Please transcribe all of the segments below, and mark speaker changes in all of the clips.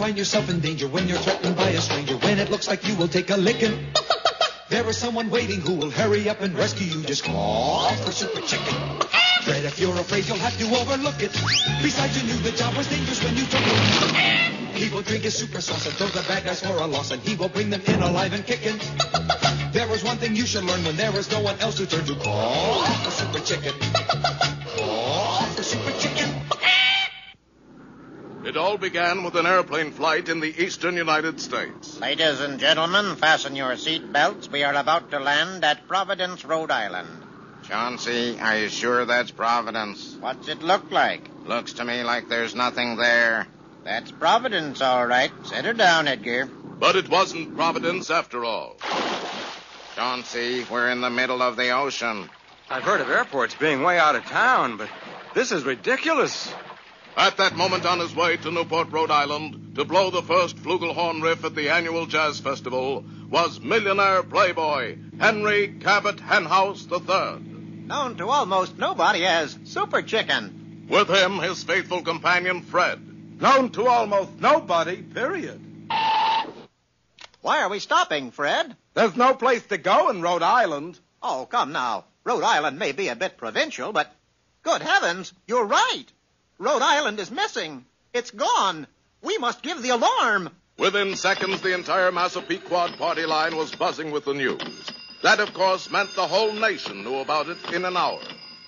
Speaker 1: find yourself in danger, when you're threatened by a stranger, when it looks like you will take a licking, there is someone waiting who will hurry up and rescue you. Just call for Super Chicken. Fred, if you're afraid, you'll have to overlook it. Besides, you knew the job was dangerous when you took it. He will drink his super sauce and throw the bad guys for a loss, and he will bring them in alive and kicking. There is one thing you should learn when there is no one else to turn to. Call for Super Chicken. Call for Super Chicken.
Speaker 2: It all began with an airplane flight in the eastern United States.
Speaker 3: Ladies and gentlemen, fasten your seat belts. We are about to land at Providence, Rhode Island.
Speaker 4: Chauncey, are you sure that's Providence?
Speaker 3: What's it look like?
Speaker 4: Looks to me like there's nothing there.
Speaker 3: That's Providence, all right. Set her down, Edgar.
Speaker 2: But it wasn't Providence after all.
Speaker 4: Chauncey, we're in the middle of the ocean.
Speaker 5: I've heard of airports being way out of town, but this is ridiculous.
Speaker 2: At that moment on his way to Newport, Rhode Island, to blow the first flugelhorn riff at the annual jazz festival, was millionaire playboy Henry Cabot Henhouse III.
Speaker 3: Known to almost nobody as Superchicken.
Speaker 2: With him, his faithful companion, Fred.
Speaker 6: Known to almost nobody, period.
Speaker 3: Why are we stopping, Fred?
Speaker 6: There's no place to go in Rhode Island.
Speaker 3: Oh, come now. Rhode Island may be a bit provincial, but good heavens, you're right. Rhode Island is missing. It's gone. We must give the alarm.
Speaker 2: Within seconds, the entire Massapequa party line was buzzing with the news. That, of course, meant the whole nation knew about it in an hour.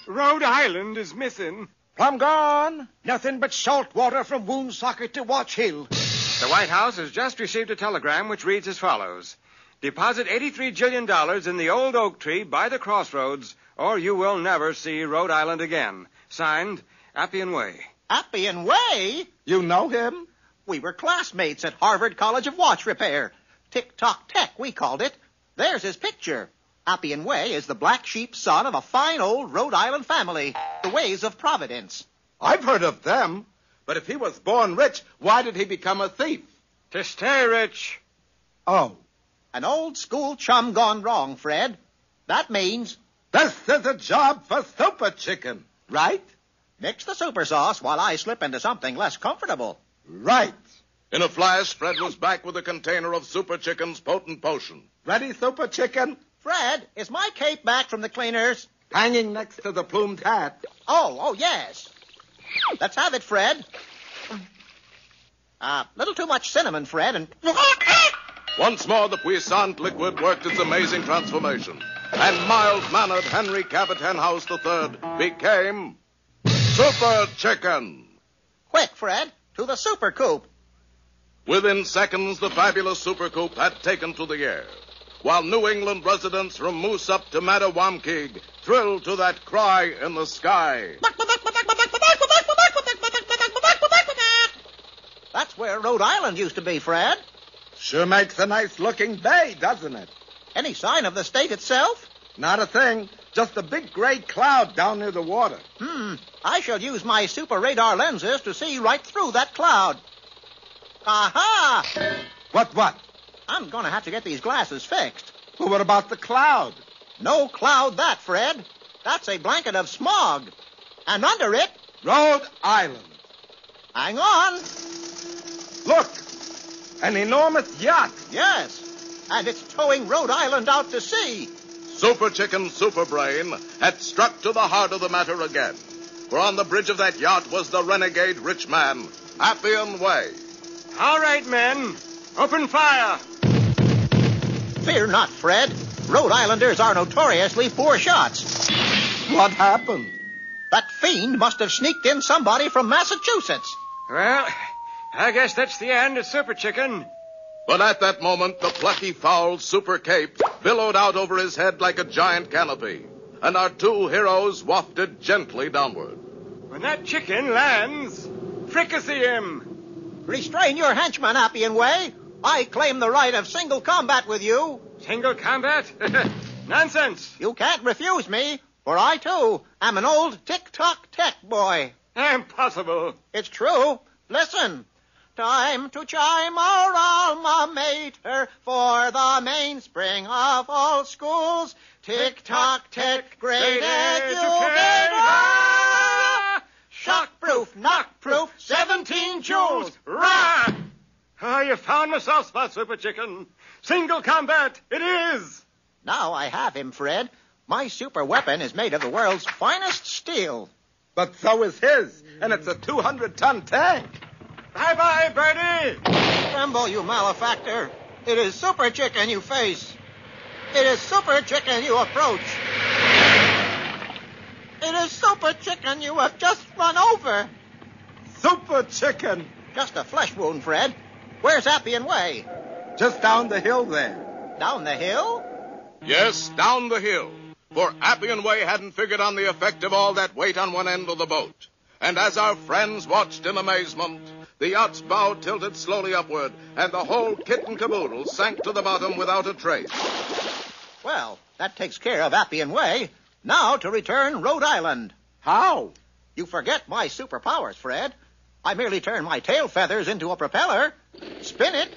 Speaker 5: Rhode Island is missing.
Speaker 6: Plumb gone. Nothing but salt water from Woonsocket to Watch Hill.
Speaker 5: The White House has just received a telegram which reads as follows. Deposit $83 jillion in the old oak tree by the crossroads, or you will never see Rhode Island again. Signed, Appian Way.
Speaker 3: Appian Way?
Speaker 6: You know him?
Speaker 3: We were classmates at Harvard College of Watch Repair. Tick-tock tech, we called it. There's his picture. Appian Way is the black sheep son of a fine old Rhode Island family, the Ways of Providence.
Speaker 6: I've heard of them. But if he was born rich, why did he become a thief?
Speaker 5: To stay rich.
Speaker 6: Oh.
Speaker 3: An old school chum gone wrong, Fred. That means...
Speaker 6: This is a job for Super Chicken, right?
Speaker 3: Mix the super sauce while I slip into something less comfortable.
Speaker 6: Right.
Speaker 2: In a flash, Fred was back with a container of Super Chicken's potent potion.
Speaker 6: Ready, Super Chicken?
Speaker 3: Fred, is my cape back from the cleaners?
Speaker 6: Hanging next to the plumed hat.
Speaker 3: Oh, yes. Let's have it, Fred. Little too much cinnamon, Fred, and...
Speaker 2: Once more, the puissant liquid worked its amazing transformation. And mild-mannered Henry Cabot Henhouse III became... Super Chicken.
Speaker 3: Quick, Fred, to the super coop.
Speaker 2: Within seconds, the fabulous super coop had taken to the air, while New England residents from Moose up to Mattawamkeag thrilled to that cry in the sky.
Speaker 3: That's where Rhode Island used to be, Fred.
Speaker 6: Sure makes a nice-looking bay, doesn't it?
Speaker 3: Any sign of the state itself?
Speaker 6: Not a thing. Just a big gray cloud down near the water.
Speaker 3: I shall use my super radar lenses to see right through that cloud. Aha!
Speaker 6: What?
Speaker 3: I'm going to have to get these glasses fixed.
Speaker 6: Well, what about the cloud?
Speaker 3: No cloud that, Fred. That's a blanket of smog. And under it...
Speaker 6: Rhode Island.
Speaker 3: Hang on.
Speaker 6: Look, an enormous yacht.
Speaker 3: Yes, and it's towing Rhode Island out to sea.
Speaker 2: Super Chicken Super Brain had struck to the heart of the matter again. For on the bridge of that yacht was the renegade rich man, Appian Way.
Speaker 5: All right, men. Open fire.
Speaker 3: Fear not, Fred. Rhode Islanders are notoriously poor shots.
Speaker 6: What happened?
Speaker 3: That fiend must have sneaked in somebody from Massachusetts.
Speaker 5: Well, I guess that's the end of Super Chicken.
Speaker 2: But at that moment, the plucky fowl Super Cape billowed out over his head like a giant canopy, and our two heroes wafted gently downward.
Speaker 5: When that chicken lands, fricassee him.
Speaker 3: Restrain your henchman, Appian Way. I claim the right of single combat with you.
Speaker 5: Single combat? Nonsense.
Speaker 3: You can't refuse me, for I, too, am an old tick-tock tech boy.
Speaker 5: Impossible.
Speaker 3: It's true. Listen. Time to chime our alma mater for the mainspring of all schools. Tick-tock, tick, great educator. Shock-proof, knock-proof, 17 joules.
Speaker 5: Rah! you found my soft spot, Super Chicken. Single combat, it is.
Speaker 3: Now I have him, Fred. My super weapon is made of the world's finest steel.
Speaker 6: But so is his, and it's a 200-ton tank.
Speaker 5: Bye-bye, Bertie.
Speaker 3: Tremble, you malefactor. It is Super Chicken you face. It is Super Chicken you approach. It is Super Chicken you have just run over.
Speaker 6: Super Chicken.
Speaker 3: Just a flesh wound, Fred. Where's Appian Way?
Speaker 6: Just down the hill there.
Speaker 3: Down the hill?
Speaker 2: Yes, down the hill. For Appian Way hadn't figured on the effect of all that weight on one end of the boat. And as our friends watched in amazement, the yacht's bow tilted slowly upward, and the whole kit and caboodle sank to the bottom without a trace.
Speaker 3: Well, that takes care of Appian Way. Now to return Rhode Island.
Speaker 6: How?
Speaker 3: You forget my superpowers, Fred. I merely turn my tail feathers into a propeller, spin it,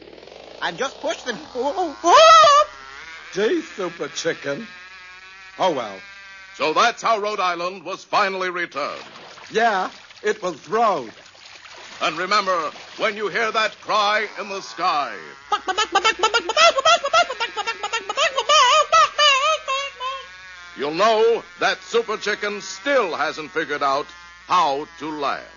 Speaker 3: and just push them.
Speaker 6: Gee, Super Chicken. Oh, well.
Speaker 2: So that's how Rhode Island was finally returned.
Speaker 6: Yeah, it was Rhode.
Speaker 2: And remember, when you hear that cry in the sky, you'll know that Super Chicken still hasn't figured out how to laugh.